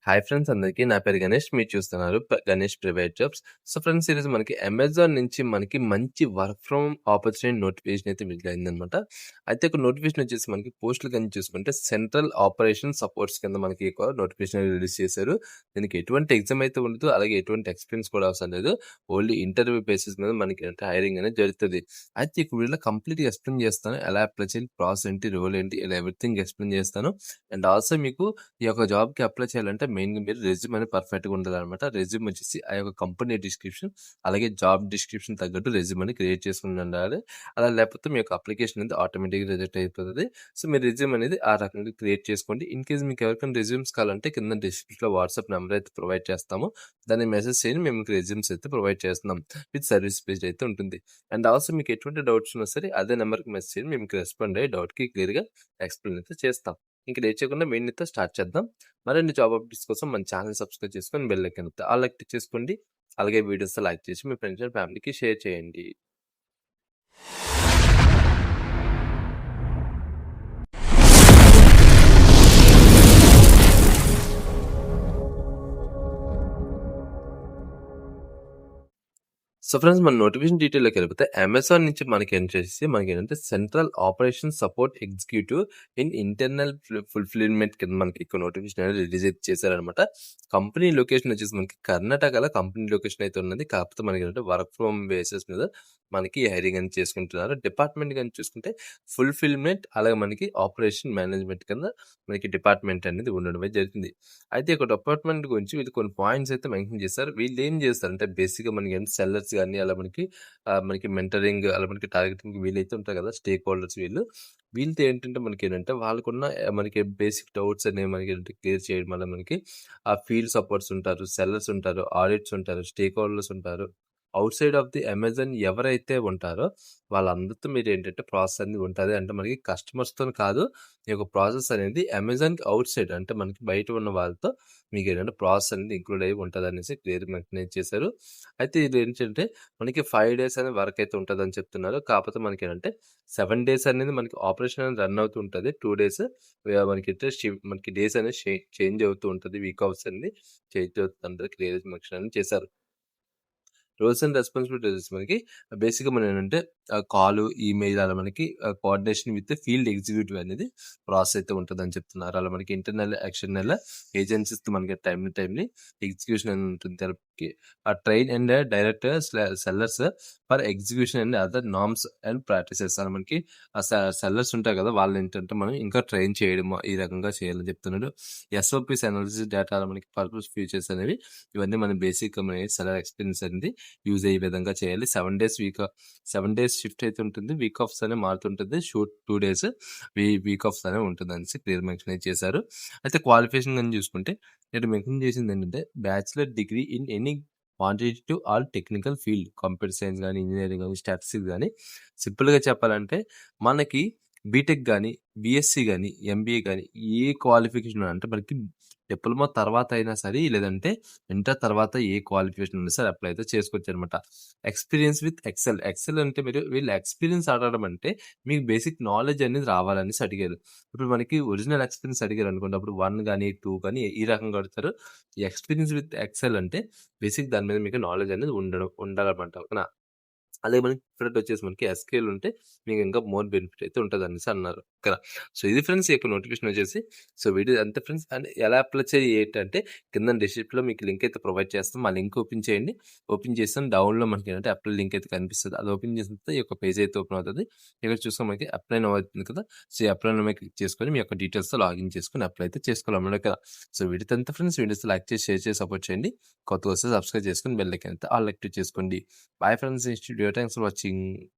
Hi friends అందరికీ. నా పేరు గణేష్. మీరు చూస్తున్నారు Ganesh private jobs. So friends ఈరోజు మనకి అమెజాన్ నుంచి మనకి మంచి వర్క్ ఫ్రమ్ ఆపర్చునిటీ నోటిఫికేషన్ అయితే విడుదలైందనమాట. అయితే ఒక నోటిఫికేషన్ వచ్చేసి మనకి పోస్టులు కానీ చూసుకుంటే సెంట్రల్ ఆపరేషన్ సపోర్ట్స్ కింద మనకి ఒక నోటిఫికేషన్ రిలీజ్ చేశారు. దీనికి ఎటువంటి ఎగ్జామ్ అయితే ఉండదు, అలాగే ఎటువంటి ఎక్స్పీరియన్స్ కూడా అవసరం లేదు. ఓన్లీ ఇంటర్వ్యూ బేసిస్ మీద మనకి హైరింగ్ అనేది జరుగుతుంది. అయితే ఈ వీడియోలో కంప్లీట్గా ఎక్స్ప్లెయిన్ చేస్తాను. ఎలా అప్లై చేయాలి, ప్రాసెస్ ఏంటి, రోల్ ఏంటి, ఇలా ఎవ్రీథింగ్ ఎక్స్ప్లెయిన్ చేస్తాను. అండ్ ఆల్సో మీకు ఈ యొక్క జాబ్‌కి అప్లై చేయాలంటే మెయిన్‌గా మీరు రెజ్యూమ్ అనేది పర్ఫెక్ట్‌గా ఉండాలనమాట. రెజ్యూమ్ వచ్చేసి ఆ యొక్క కంపెనీ డిస్క్రిప్షన్, అలాగే జాబ్ డిస్క్రిప్షన్ తగ్గట్టు రెజ్యూమ్ అని క్రియేట్ చేసుకొని ఉండాలి. అలా లేకపోతే మీ యొక్క అప్లికేషన్ అనేది ఆటోమేటిక్‌గా రిజెక్ట్ అయిపోతది. సో, మీ రెజ్యూమ్ అనేది ఆ రకంగా క్రియేట్ చేసుకోండి. ఇన్ కేస్ మీకు ఎవరికైనా రెజ్యూమ్స్ కావాలంటే కింద డిస్క్రిప్షన్‌లో వాట్సాప్ నెంబర్ అయితే ప్రొవైడ్ చేస్తాము. దాన్ని మెసేజ్ చేయండి. మేము మీకు రెజ్యూమ్స్ అయితే ప్రొవైడ్ చేస్తున్నాం. విత్ సర్వీస్ పేజ్ అయితే ఉంటుంది. అండ్ ఆల్సో మీకు ఎటువంటి డౌట్స్ ఉన్నా సరే అదే నెంబర్‌కి మెసేజ్ చేయండి. మేము మీకు రెస్పాండ్ అయ్యి డౌట్‌కి క్లియర్‌గా ఎక్స్‌ప్లెయిన్ అయితే చేస్తాం. ఇంక లేట్ చేయకుండా మెయిన్ అయితే స్టార్ట్ చేద్దాం. మరిన్ని జాబ్ అప్డేట్స్ కోసం మన ఛానల్ సబ్స్క్రైబ్ చేసుకొని బెల్ ఐకాన్ ఆల్ క్లిక్ చేసుకోండి. అలాగే వీడియోస్ లైక్ చేసి మీ ఫ్రెండ్స్ అండ్ ఫ్యామిలీకి షేర్ చేయండి. సో ఫ్రెండ్స్ మన నోటిఫికేషన్ డీటెయిల్‌లోకి వెళ్ళిపోతే అమెజాన్ నుంచి మనకేంటంటే central operation support executive in internal fulfilment కింద మనకి ఇక్కడ నోటిఫికేషన్ అనేది రిలీజ్ అయితే చేశారనమాట. కంపెనీ లొకేషన్ వచ్చేసి మనకి కర్ణాటకలో కంపెనీ లొకేషన్ అయితే ఉన్నది. కాకపోతే మనకేంటంటే వర్క్ ఫ్రమ్ బేసిస్ మీద మనకి హైరింగ్ అనేది చేసుకుంటున్నారు. డిపార్ట్మెంట్ గాని చూసుకుంటే ఫుల్‌ఫిల్‌మెంట్ అలాగే మనకి ఆపరేషన్ మేనేజ్మెంట్ కింద మనకి డిపార్ట్మెంట్ అనేది ఉండడం అయితే జరుగుతుంది. అయితే ఒక డిపార్ట్మెంట్ గురించి వీళ్ళు కొన్ని పాయింట్స్ అయితే మెన్షన్ చేశారు. వీళ్ళు ఏం చేస్తారంటే బేసిక్‌గా మనకి సెల్లర్స్ గాని అలా మనకి మెంటరింగ్ అలా మనకి టార్గెటింగ్ వీళ్ళైతే ఉంటారు కదా! స్టేక్ హోల్డర్స్ వీళ్ళు. వీళ్ళతో ఏంటంటే మనకేంటంటే వాళ్ళకున్న మనకి బేసిక్ డౌట్స్ అనేవి మనకి క్లియర్ చేయడం వల్ల మనకి ఆ ఫీల్డ్ సపోర్ట్స్ ఉంటారు, సెల్లర్స్ ఉంటారు, ఆడిట్స్ ఉంటారు, స్టేక్ హోల్డర్స్ ఉంటారు. Out side of the Amazon ఎవరైతే ఉంటారో వాళ్ళందరితో మీరేంటంటే ప్రాసెస్ అనేది ఉంటది. అంటే మనకి కస్టమర్స్‌తోని కాదు. ఈ యొక్క ప్రాసెస్ అనేది అమెజాన్‌కి ఔట్ సైడ్ అంటే మనకి బయట ఉన్న వాళ్ళతో మీకేంటంటే ప్రాసెస్ అనేది ఇంక్లూడ్ అయ్యి ఉంటదనేసి క్లియర్‌గా మెన్షన్ చేశారు. అయితే ఇదేంటంటే మనకి 5 డేస్ అనే వర్క్ అయితే ఉంటదని చెప్తున్నారు. కాకపోతే మనకేంటంటే 7 డేస్ అనేది మనకి ఆపరేషన్ అనేది రన్ అవుతూ ఉంటది. 2 డేస్ మనకి డేస్ అనేది చేంజ్ అవుతూ ఉంటది. వీక్ ఆఫ్స్ అనేది చేంజ్ అవుతుందని క్లియర్‌గా మెన్షన్ అనేది చేశారు. రోల్స్ అండ్ రెస్పాన్సిబిలిటీస్ మనకి బేసిక్‌గా మనం ఏంటంటే కాలు, ఈమెయిల్ అలా మనకి కోఆర్డినేషన్ విత్ ఫీల్డ్ ఎగ్జిక్యూటివ్ అనేది ప్రాసెస్ అయితే ఉంటదని చెప్తున్నారు. అలా మనకి ఇంటర్నల్, ఎక్స్టర్నల్ ఏజెన్సీస్‌తో మనకి టైమ్‌లీ ఎగ్జిక్యూషన్ అని ఉంటుంది. దానికి train and direct sellers for execution and other norms and practices అలా మనకి సెల్లర్స్ ఉంటారు కదా! వాళ్ళేంటంటే మనం ఇంకా ట్రైన్ చేయడం ఈ రకంగా చేయాలని చెప్తున్నాడు. ఎస్ఓపీస్ అనాలిసిస్ డేటా అలా మనకి పర్పస్ ఫీచర్స్ అనేవి ఇవన్నీ మన బేసిక్‌గా మన సెల్లర్ ఎక్స్‌పీరియన్స్ అనేది యూజ్ అయ్యే విధంగా చేయాలి. 7 డేస్ షిఫ్ట్ అయితే ఉంటుంది. వీక్ ఆఫ్స్ అనేవి మారుతుంటుంది. 2 డేస్ వీక్ ఆఫ్స్ అనేవి ఉంటుందనేసి క్లియర్ మెన్షన్ అయితే చేశారు. అయితే క్వాలిఫికేషన్ గాని చూసుకుంటే ఇక్కడ మెన్షన్ చేసిందేంటంటే bachelor degree in any quantitative or technical field computer science గాని, ఇంజినీరింగ్ గాని, స్టాటిస్టిక్స్ గాని సింపుల్‌గా చెప్పాలంటే మనకి బీటెక్ గాని, బీఎస్సీ గాని, ఎంబీఏ గాని ఏ క్వాలిఫికేషన్ అంటే మనకి డిప్లొమా తర్వాత అయినా సరే లేదంటే ఇంటర్ తర్వాత ఏ క్వాలిఫికేషన్ ఉన్నా సరే అప్లై అయితే చేసుకోవచ్చనమాట. Experience with excel. ఎక్సెల్ అంటే వీళ్ళు ఎక్స్‌పీరియన్స్ అడగడం అంటే మీకు బేసిక్ నాలెడ్జ్ అనేది రావాలనేసి అడిగారు. ఇప్పుడు మనకి ఒరిజినల్ ఎక్స్‌పీరియన్స్ అడిగారనుకోండి అప్పుడు 1 గాని, 2 గాని ఈ రకంగా అడుగుతారు. ఈ ఎక్స్‌పీరియన్స్ విత్ ఎక్సెల్ అంటే బేసిక్ దాని మీద మీకు నాలెడ్జ్ అనేది ఉండాలన్నమాట. ఓకేనా? అదే మనకి ప్రిఫర్డ్ వచ్చేసి మనకి ఎస్‌క్యూఎల్ ఉంటే మీకు ఇంకా మోర్ బెనిఫిట్ అయితే ఉంటదనేసి అన్నారు. ఓకేనా? సో, ఇది ఫ్రెండ్స్ ఈ యొక్క నోటిఫికేషన్ వచ్చేసి. సో, వీడియో అంతే ఫ్రెండ్స్. అండ్ ఎలా అప్లై చేయాలి ఏంటంటే కింద డిస్క్రిప్షన్‌లో మీకు లింక్ అయితే ప్రొవైడ్ చేస్తాం. ఆ లింక్ ఓపెన్ చేయండి. ఓపెన్ చేసాను డౌన్‌లో మనకేంటంటే అప్లై లింక్ అయితే కనిపిస్తది. అది ఓపెన్ చేసిన తర్వాత ఈ యొక్క పేజ్ అయితే ఓపెన్ అవుతది. ఇక్కడ చూస్తే మనకి అప్లై నౌ అవుతుంది కదా! సో, ఈ అప్లై నౌ మీద క్లిక్ చేసుకొని మీ యొక్క డీటెయిల్స్‌తో లాగిన్ చేసుకొని అప్లై అయితే చేసుకోవాలన్నమాట కదా! సో, వీడియోతో అంతే ఫ్రెండ్స్. వీడియోస్ లైక్ చేసి, షేర్ చేసి సపోర్ట్ చేయండి. కొత్తగా వస్తే సబ్స్క్రైబ్ చేసుకొని బెల్ ఐకాన్ అయితే ఆల్ యాక్టివ్ చేసుకోండి. Bye friends, thanks for watching.